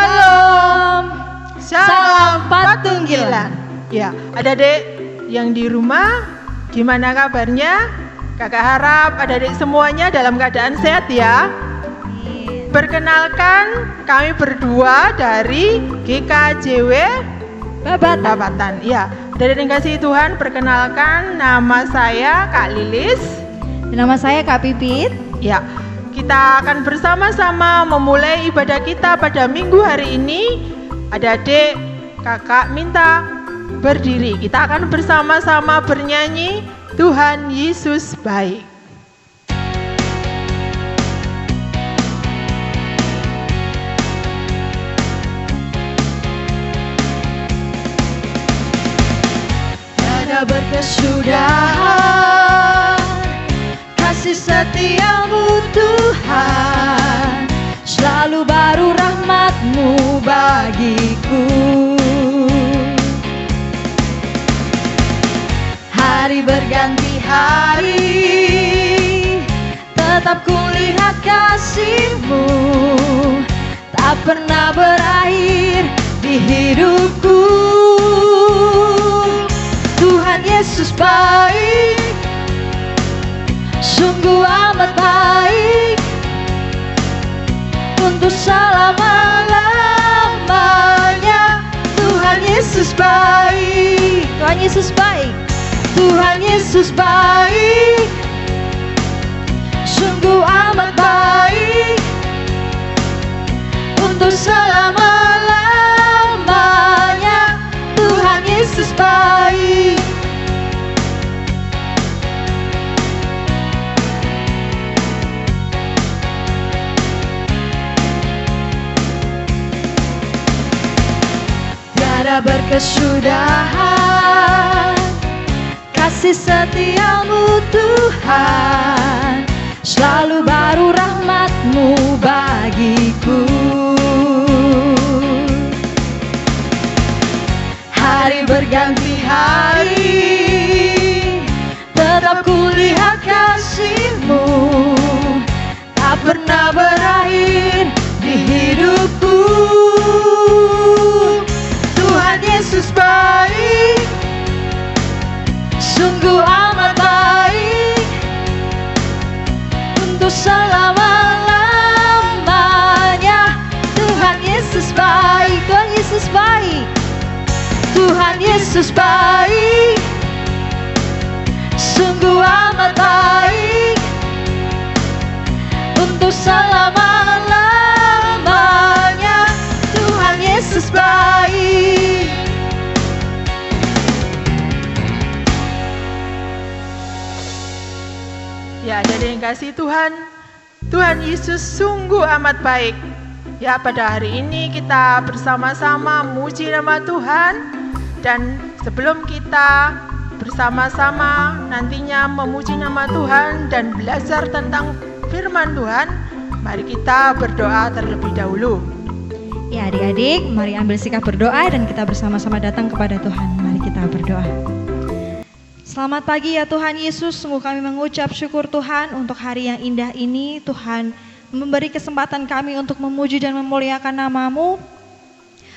Shalom. Salam Patunggilan. Ya, adik-adik yang di rumah, gimana kabarnya? Kakak harap adik-adik semuanya dalam keadaan sehat ya. Perkenalkan, kami berdua dari GKJW Babatan. Ya, dari yang kasih Tuhan, perkenalkan nama saya Kak Lilis. Nama saya Kak Pipit. Ya, kita akan bersama-sama memulai ibadah kita pada minggu hari ini. Adik-adik, kakak minta berdiri. Kita akan bersama-sama bernyanyi Tuhan Yesus baik. Tiada berkesudahan kasih setiamu Tuhan, selalu baru rahmat-Mu bagiku. Hari berganti hari, tetap kulihat kasih-Mu, tak pernah berakhir di hidupku. Tuhan Yesus baik, sungguh amat baik, untuk selama-lamanya. Tuhan Yesus baik, Tuhan Yesus baik, Tuhan Yesus baik, sungguh amat baik, untuk selama-lamanya. Tuhan Yesus baik. Tiada berkesudahan kasih setiamu Tuhan, selalu baru rahmat-Mu bagiku. Hari berganti hari, tetap kulihat kasih-Mu, tak pernah berakhir di hidupku. Tuhan Yesus baik, sungguh amat baik, untuk selama-lamanya. Tuhan Yesus baik, Tuhan Yesus baik, Tuhan Yesus baik, sungguh amat baik, untuk selama-lamanya. Tuhan Yesus baik. Ya, dari yang kasih Tuhan, Tuhan Yesus sungguh amat baik. Ya, pada hari ini kita bersama-sama memuji nama Tuhan. Dan sebelum kita bersama-sama nantinya memuji nama Tuhan dan belajar tentang firman Tuhan, mari kita berdoa terlebih dahulu. Ya adik-adik, mari ambil sikap berdoa dan kita bersama-sama datang kepada Tuhan. Mari kita berdoa. Selamat pagi ya Tuhan Yesus, sungguh kami mengucap syukur Tuhan untuk hari yang indah ini. Tuhan memberi kesempatan kami untuk memuji dan memuliakan nama-Mu.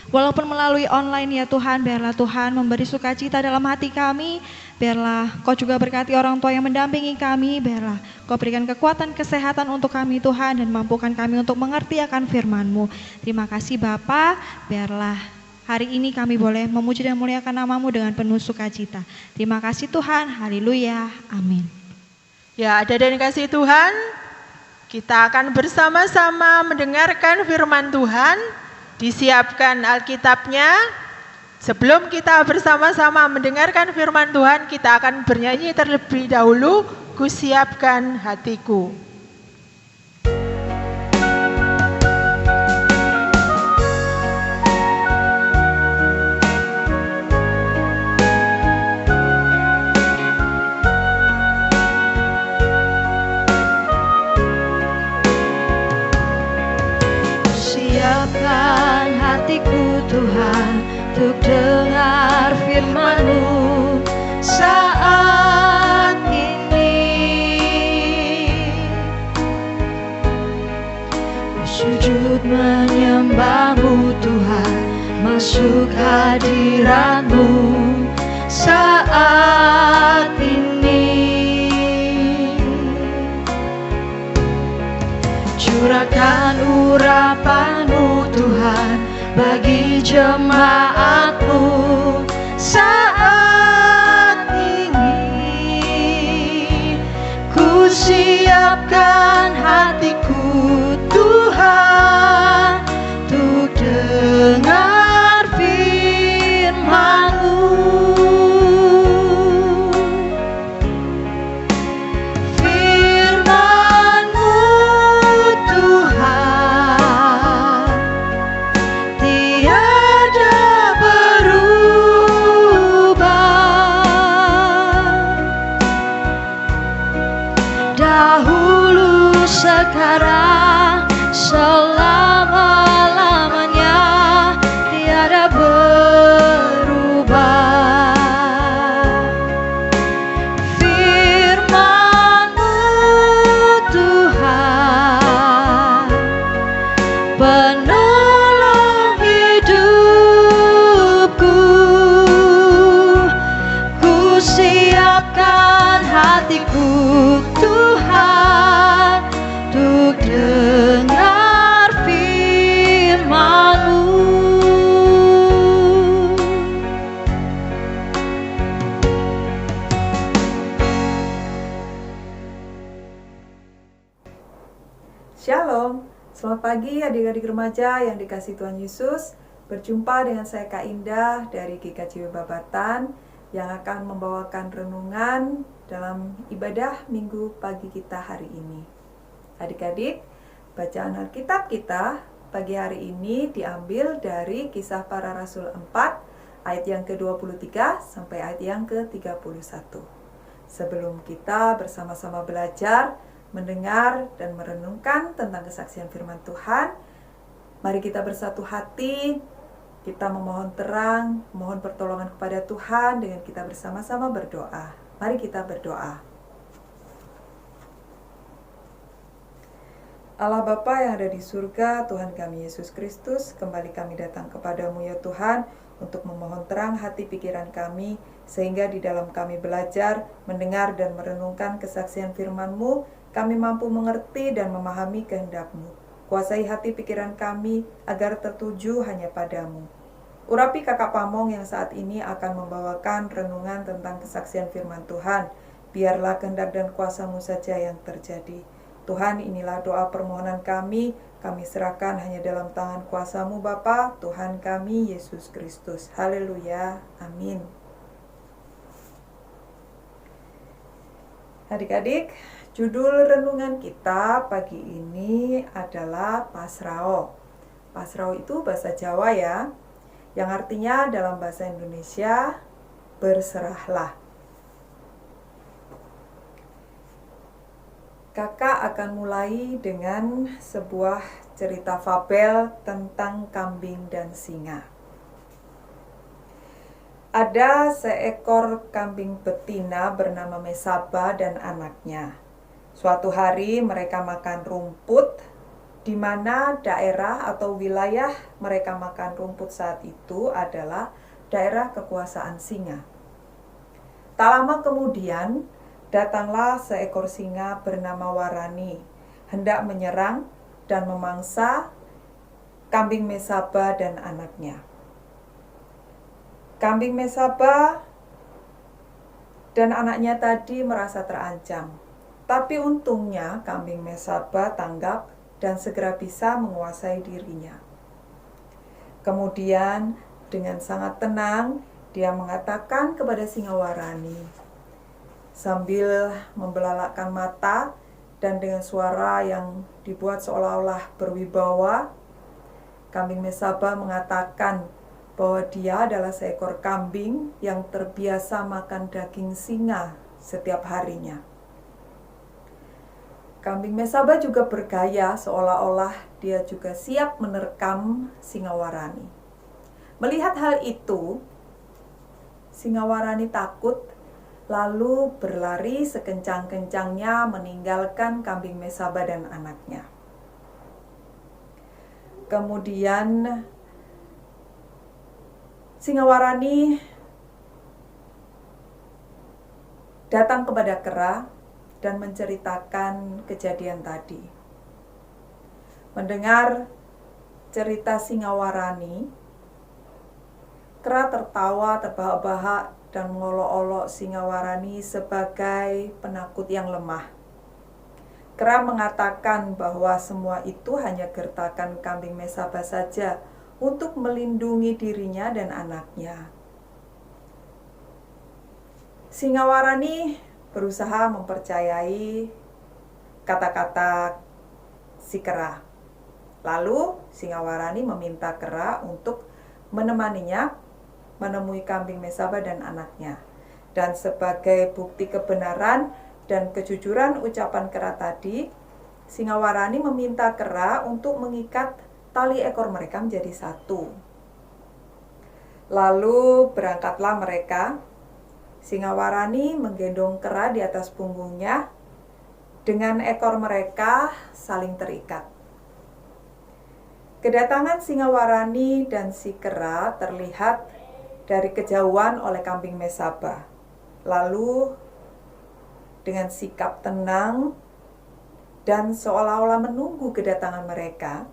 Walaupun melalui online ya Tuhan, biarlah Tuhan memberi sukacita dalam hati kami. Biarlah Kau juga berkati orang tua yang mendampingi kami. Biarlah Kau berikan kekuatan kesehatan untuk kami Tuhan, dan mampukan kami untuk mengerti akan firman-Mu. Terima kasih Bapa, biarlah hari ini kami boleh memuji dan memuliakan nama-Mu dengan penuh sukacita. Terima kasih Tuhan, haleluya, amin. Ya, ada dan kasih Tuhan, kita akan bersama-sama mendengarkan firman Tuhan. Disiapkan Alkitabnya. Sebelum kita bersama-sama mendengarkan firman Tuhan, kita akan bernyanyi terlebih dahulu, Kusiapkan hatiku. Siapkan hatiku Tuhan, untuk dengar firman-Mu saat ini. Sujud menyembah-Mu masuk hadirat-Mu saat ini. Curahkan urapan-Mu Tuhan bagi jemaat-Mu saat ini. Ku siapkan hatiku Tuhan untuk dengar firman-Mu. Firman-Mu Tuhan tiada berubah, dahulu, sekarang, selama-lamanya tiada berubah. Firman-Mu Tuhan penolong hidupku. Ku siapkan hatiku Tuhan untuk dengar firman-Mu. Shalom, selamat pagi adik-adik remaja yang dikasihi Tuhan Yesus. Berjumpa dengan saya Kak Indah dari GKJW Babatan yang akan membawakan renungan dalam ibadah minggu pagi kita hari ini. Adik-adik, bacaan Alkitab kita pagi hari ini diambil dari Kisah Para Rasul 4 ayat yang ke-23 sampai ayat yang ke-31. Sebelum kita bersama-sama belajar, mendengar dan merenungkan tentang kesaksian firman Tuhan, mari kita bersatu hati, kita memohon terang, mohon pertolongan kepada Tuhan dengan kita bersama-sama berdoa. Mari kita berdoa. Allah Bapa yang ada di surga, Tuhan kami Yesus Kristus, kembali kami datang kepadamu ya Tuhan, untuk memohon terang hati pikiran kami, sehingga di dalam kami belajar, mendengar dan merenungkan kesaksian firman-Mu, kami mampu mengerti dan memahami kehendak-Mu. Kuasai hati pikiran kami agar tertuju hanya padamu. Urapi kakak Pamong yang saat ini akan membawakan renungan tentang kesaksian firman Tuhan. Biarlah kehendak dan kuasa-Mu saja yang terjadi. Tuhan, inilah doa permohonan kami serahkan hanya dalam tangan kuasa-Mu Bapa, Tuhan kami Yesus Kristus. Haleluya, amin. Adik-adik, judul renungan kita pagi ini adalah Pasrao. Pasrao itu bahasa Jawa ya, yang artinya dalam bahasa Indonesia, berserahlah. Kakak akan mulai dengan sebuah cerita fabel tentang kambing dan singa. Ada seekor kambing betina bernama Mesaba dan anaknya. Suatu hari mereka makan rumput, di mana daerah atau wilayah mereka makan rumput saat itu adalah daerah kekuasaan singa. Tak lama kemudian, datanglah seekor singa bernama Warani, hendak menyerang dan memangsa kambing Mesaba dan anaknya. Kambing Mesaba dan anaknya tadi merasa terancam, tapi untungnya kambing Mesaba tanggap dan segera bisa menguasai dirinya. Kemudian dengan sangat tenang dia mengatakan kepada singa Warani, sambil membelalakkan mata dan dengan suara yang dibuat seolah-olah berwibawa, kambing Mesaba mengatakan bahwa dia adalah seekor kambing yang terbiasa makan daging singa setiap harinya. Kambing Mesaba juga bergaya seolah-olah dia juga siap menerkam singa Warani. Melihat hal itu, singa Warani takut, lalu berlari sekencang-kencangnya meninggalkan kambing Mesaba dan anaknya. Kemudian Singawarani datang kepada kera dan menceritakan kejadian tadi. Mendengar cerita Singawarani, kera tertawa terbahak-bahak dan mengolok-olok Singawarani sebagai penakut yang lemah. Kera mengatakan bahwa semua itu hanya gertakan kambing Mesabah saja untuk melindungi dirinya dan anaknya. Singawarani berusaha mempercayai kata-kata si kera. Lalu Singawarani meminta kera untuk menemaninya menemui kambing Mesabah dan anaknya. Dan sebagai bukti kebenaran dan kejujuran ucapan kera tadi, Singawarani meminta kera untuk mengikat tali ekor mereka menjadi satu. Lalu berangkatlah mereka. Singawarani menggendong kera di atas punggungnya dengan ekor mereka saling terikat. Kedatangan Singawarani dan si kera terlihat dari kejauhan oleh kambing Mesabah. Lalu dengan sikap tenang dan seolah-olah menunggu kedatangan mereka,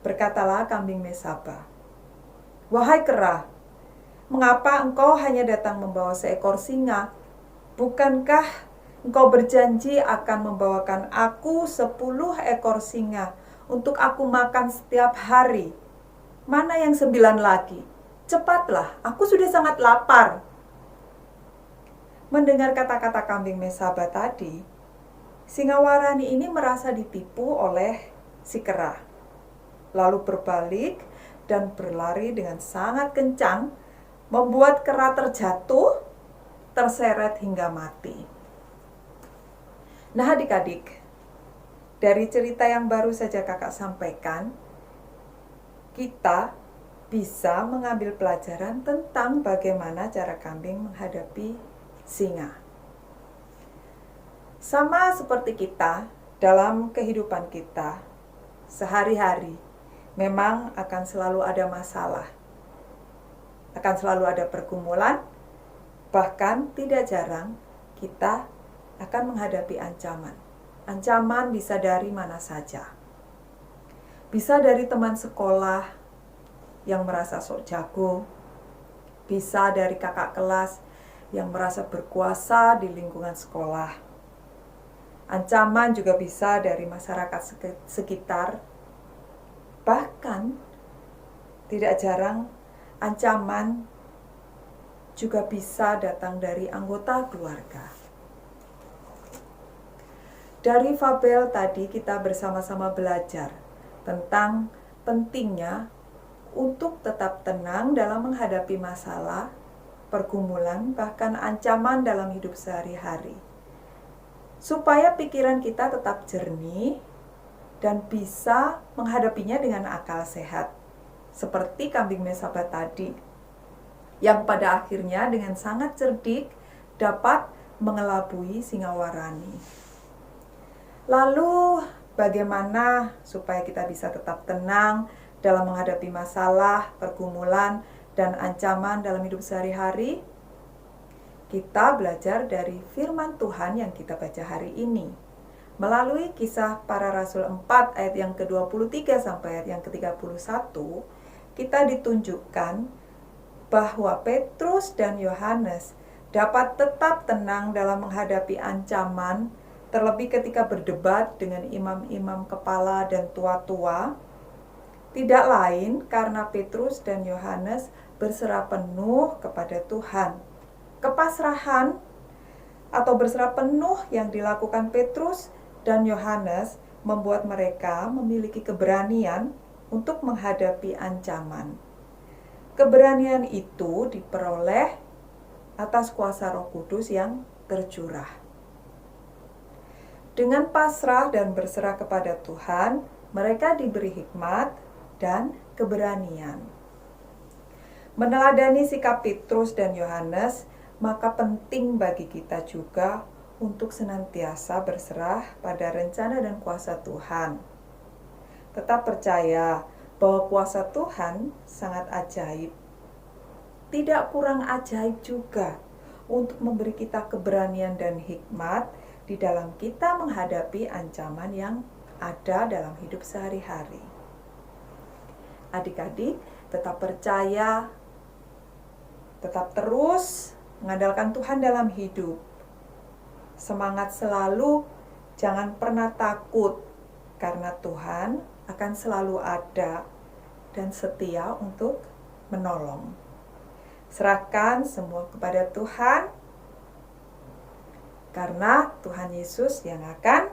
berkatalah kambing Mesabah, "Wahai kera, mengapa engkau hanya datang membawa seekor singa? Bukankah engkau berjanji akan membawakan aku 10 ekor singa untuk aku makan setiap hari? Mana yang 9 lagi? Cepatlah, aku sudah sangat lapar." Mendengar kata-kata kambing Mesabah tadi, Singawarani ini merasa ditipu oleh si kera. Lalu berbalik dan berlari dengan sangat kencang, membuat kera terjatuh, terseret hingga mati. Nah adik-adik, dari cerita yang baru saja kakak sampaikan, kita bisa mengambil pelajaran tentang bagaimana cara kambing menghadapi singa. Sama seperti kita dalam kehidupan kita sehari-hari, memang akan selalu ada masalah, akan selalu ada pergumulan, bahkan tidak jarang kita akan menghadapi ancaman. Ancaman bisa dari mana saja. Bisa dari teman sekolah yang merasa sok jago, bisa dari kakak kelas yang merasa berkuasa di lingkungan sekolah. Ancaman juga bisa dari masyarakat sekitar. Bahkan tidak jarang ancaman juga bisa datang dari anggota keluarga. Dari fabel tadi kita bersama-sama belajar tentang pentingnya untuk tetap tenang dalam menghadapi masalah, pergumulan, bahkan ancaman dalam hidup sehari-hari. Supaya pikiran kita tetap jernih dan bisa menghadapinya dengan akal sehat. Seperti kambing Mesabah tadi, yang pada akhirnya dengan sangat cerdik dapat mengelabui Singawarani. Lalu bagaimana supaya kita bisa tetap tenang dalam menghadapi masalah, pergumulan, dan ancaman dalam hidup sehari-hari? Kita belajar dari firman Tuhan yang kita baca hari ini. Melalui Kisah Para Rasul 4 ayat yang ke-23 sampai ayat yang ke-31, kita ditunjukkan bahwa Petrus dan Yohanes dapat tetap tenang dalam menghadapi ancaman, terlebih ketika berdebat dengan imam-imam kepala dan tua-tua. Tidak lain karena Petrus dan Yohanes berserah penuh kepada Tuhan. Kepasrahan atau berserah penuh yang dilakukan Petrus dan Yohanes membuat mereka memiliki keberanian untuk menghadapi ancaman. Keberanian itu diperoleh atas kuasa Roh Kudus yang tercurah. Dengan pasrah dan berserah kepada Tuhan, mereka diberi hikmat dan keberanian. Meneladani sikap Petrus dan Yohanes, maka penting bagi kita juga untuk senantiasa berserah pada rencana dan kuasa Tuhan. Tetap percaya bahwa kuasa Tuhan sangat ajaib. tidak kurang ajaib juga untuk memberi kita keberanian dan hikmat di dalam kita menghadapi ancaman yang ada dalam hidup sehari-hari. Adik-adik, tetap percaya, tetap terus mengandalkan Tuhan dalam hidup. Semangat selalu, jangan pernah takut, karena Tuhan akan selalu ada dan setia untuk menolong. Serahkan semua kepada Tuhan, karena Tuhan Yesus yang akan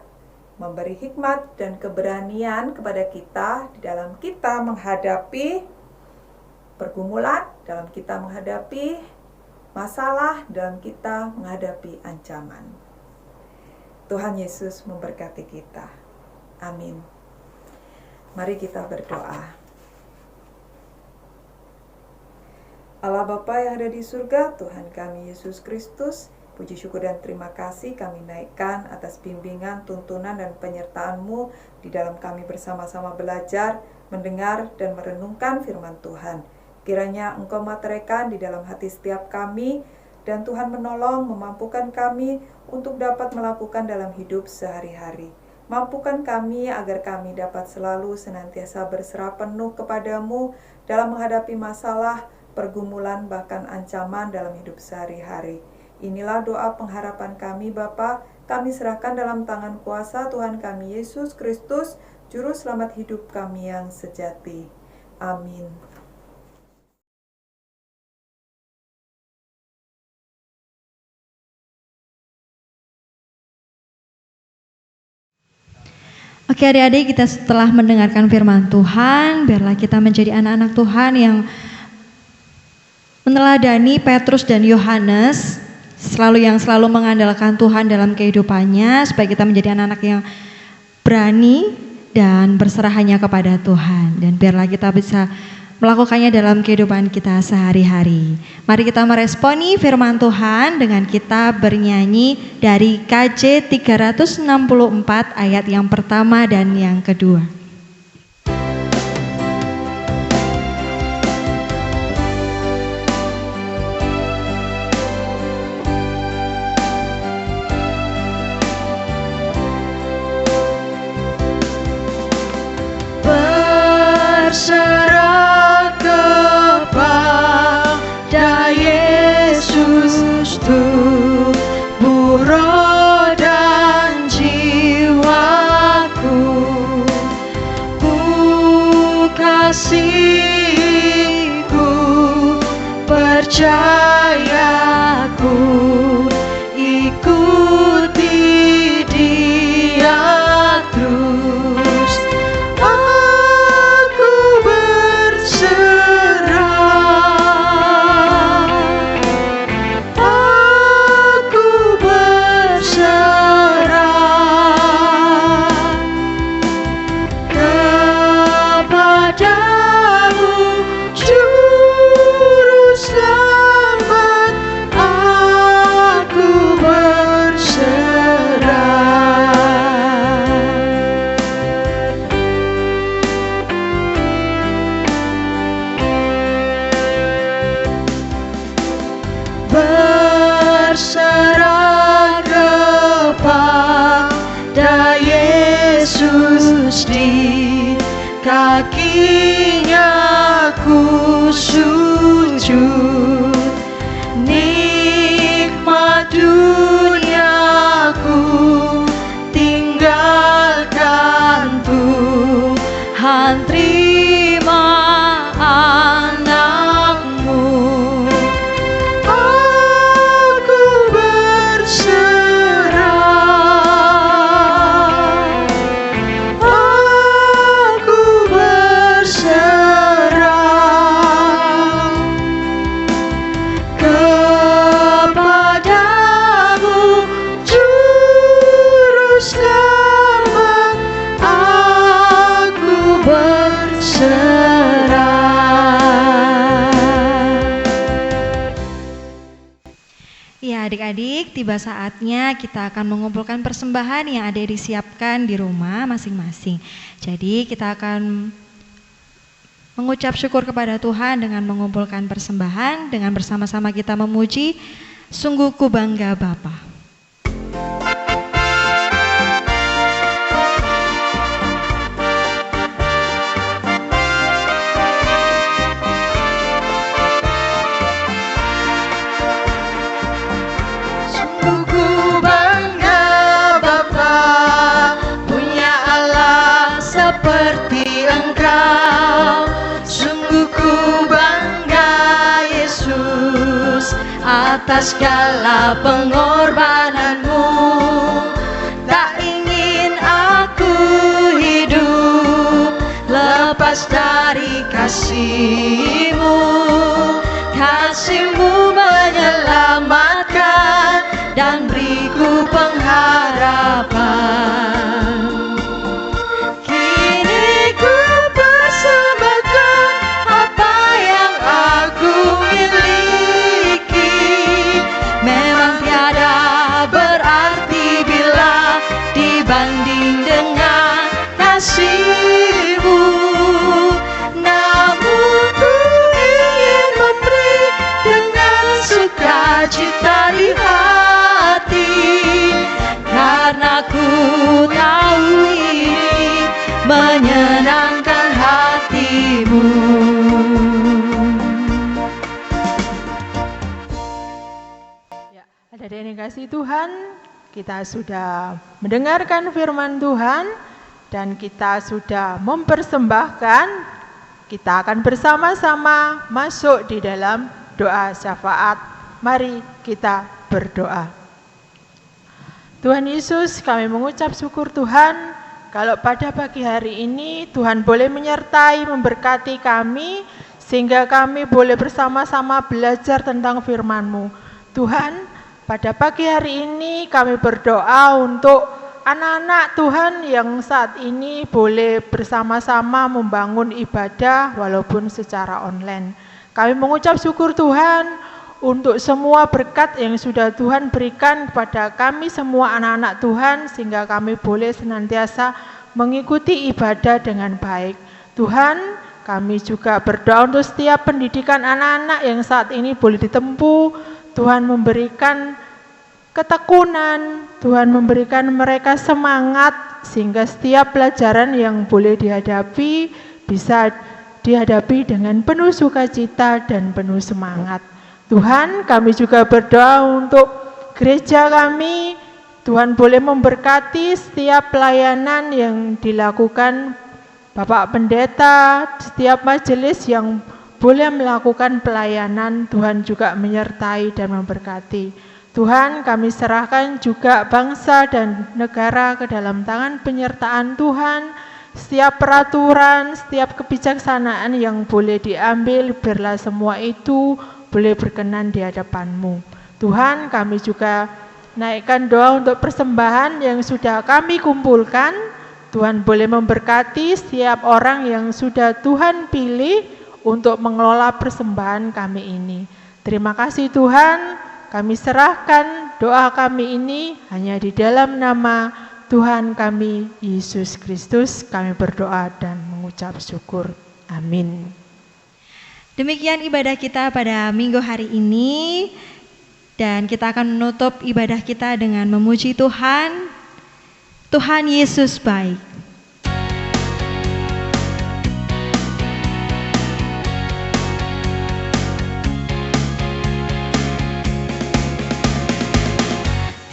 memberi hikmat dan keberanian kepada kita di dalam kita menghadapi pergumulan, dalam kita menghadapi masalah, dalam kita menghadapi ancaman. Tuhan Yesus memberkati kita. Amin. Mari kita berdoa. Allah Bapa yang ada di surga, Tuhan kami Yesus Kristus, puji syukur dan terima kasih kami naikkan atas bimbingan, tuntunan dan penyertaan-Mu di dalam kami bersama-sama belajar, mendengar dan merenungkan firman Tuhan. Kiranya Engkau materaikan di dalam hati setiap kami, dan Tuhan menolong, memampukan kami untuk dapat melakukan dalam hidup sehari-hari. Mampukan kami agar kami dapat selalu senantiasa berserah penuh kepadamu dalam menghadapi masalah, pergumulan, bahkan ancaman dalam hidup sehari-hari. Inilah doa pengharapan kami Bapa, kami serahkan dalam tangan kuasa Tuhan kami Yesus Kristus, Juru Selamat hidup kami yang sejati. Amin. Oke adik-adik, kita setelah mendengarkan firman Tuhan, biarlah kita menjadi anak-anak Tuhan yang meneladani Petrus dan Yohanes, selalu mengandalkan Tuhan dalam kehidupannya, supaya kita menjadi anak-anak yang berani dan berserah hanya kepada Tuhan. Dan biarlah kita bisa melakukannya dalam kehidupan kita sehari-hari. Mari kita meresponi firman Tuhan dengan kita bernyanyi dari KJ 364 ayat yang pertama dan yang kedua. Berserah kepada Yesus, tubuh, roh dan jiwaku. Ku kasihku, percayaku, ikuti Dia terus. Berserah kepada Yesus, di kakinya ku sujud. Nikmat duniaku tinggalkan, Tuhan terima anakmu. Adik-adik, tiba saatnya kita akan mengumpulkan persembahan yang ada disiapkan di rumah masing-masing. Jadi kita akan mengucap syukur kepada Tuhan dengan mengumpulkan persembahan, dengan bersama-sama kita memuji, sungguh ku bangga Bapa. Seperti Engkau, sungguh ku bangga Yesus atas segala pengorbananmu. Tak ingin aku hidup lepas dari kasih-Mu. Kasih-Mu menyelamatkan dan beriku pengharapan. Banding dengan kasih-Mu, namun ku ingin memberi dengan sukacita di hati, karena ku tahu ini menyenangkan hati-Mu. Ya, adik-adik yang dikasihi Tuhan, kita sudah mendengarkan firman Tuhan dan kita sudah mempersembahkan. Kita akan bersama-sama masuk di dalam doa syafaat. Mari kita berdoa. Tuhan Yesus, kami mengucap syukur Tuhan kalau pada pagi hari ini Tuhan boleh menyertai, memberkati kami sehingga kami boleh bersama-sama belajar tentang firman-Mu. Tuhan, pada pagi hari ini kami berdoa untuk anak-anak Tuhan yang saat ini boleh bersama-sama membangun ibadah walaupun secara online. Kami mengucap syukur Tuhan untuk semua berkat yang sudah Tuhan berikan kepada kami semua anak-anak Tuhan sehingga kami boleh senantiasa mengikuti ibadah dengan baik. Tuhan, kami juga berdoa untuk setiap pendidikan anak-anak yang saat ini boleh ditempuh. Tuhan memberikan ketekunan, Tuhan memberikan mereka semangat sehingga setiap pelajaran yang boleh dihadapi bisa dihadapi dengan penuh sukacita dan penuh semangat. Tuhan, kami juga berdoa untuk gereja kami. Tuhan boleh memberkati setiap pelayanan yang dilakukan Bapak Pendeta, setiap majelis yang boleh melakukan pelayanan. Tuhan juga menyertai dan memberkati. Tuhan, kami serahkan juga bangsa dan negara ke dalam tangan penyertaan Tuhan. Setiap peraturan, setiap kebijaksanaan yang boleh diambil, biarlah semua itu boleh berkenan di hadapan-Mu. Tuhan, kami juga naikkan doa untuk persembahan yang sudah kami kumpulkan. Tuhan boleh memberkati setiap orang yang sudah Tuhan pilih untuk mengelola persembahan kami ini. Terima kasih Tuhan, kami serahkan doa kami ini hanya di dalam nama Tuhan kami, Yesus Kristus. Kami berdoa dan mengucap syukur. Amin. Demikian ibadah kita pada minggu hari ini. Dan kita akan menutup ibadah kita dengan memuji Tuhan. Tuhan Yesus baik.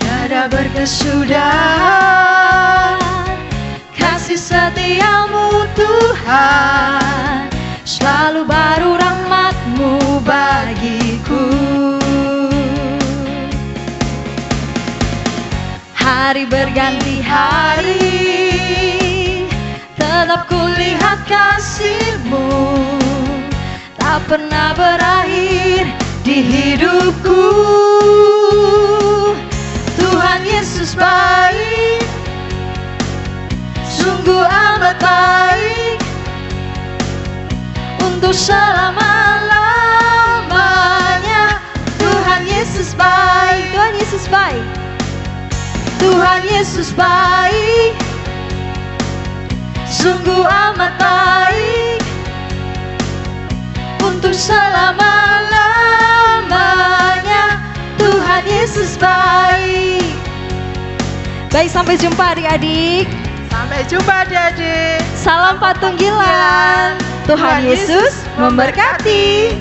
Tiada berkesudahan kasih setiamu Tuhan, selalu baru rahmat-Mu bagiku. Hari berganti hari, tetap kulihat kasih-Mu, tak pernah berakhir di hidupku. Tuhan Yesus baik, sungguh amat baik, untuk selama-lamanya. Tuhan Yesus baik, Tuhan Yesus baik, Tuhan Yesus baik, sungguh amat baik, selama-lamanya. Tuhan Yesus baik. Baik, sampai jumpa adik-adik. Sampai jumpa adik-adik. Salam Patunggilan. Tuhan Yesus memberkati.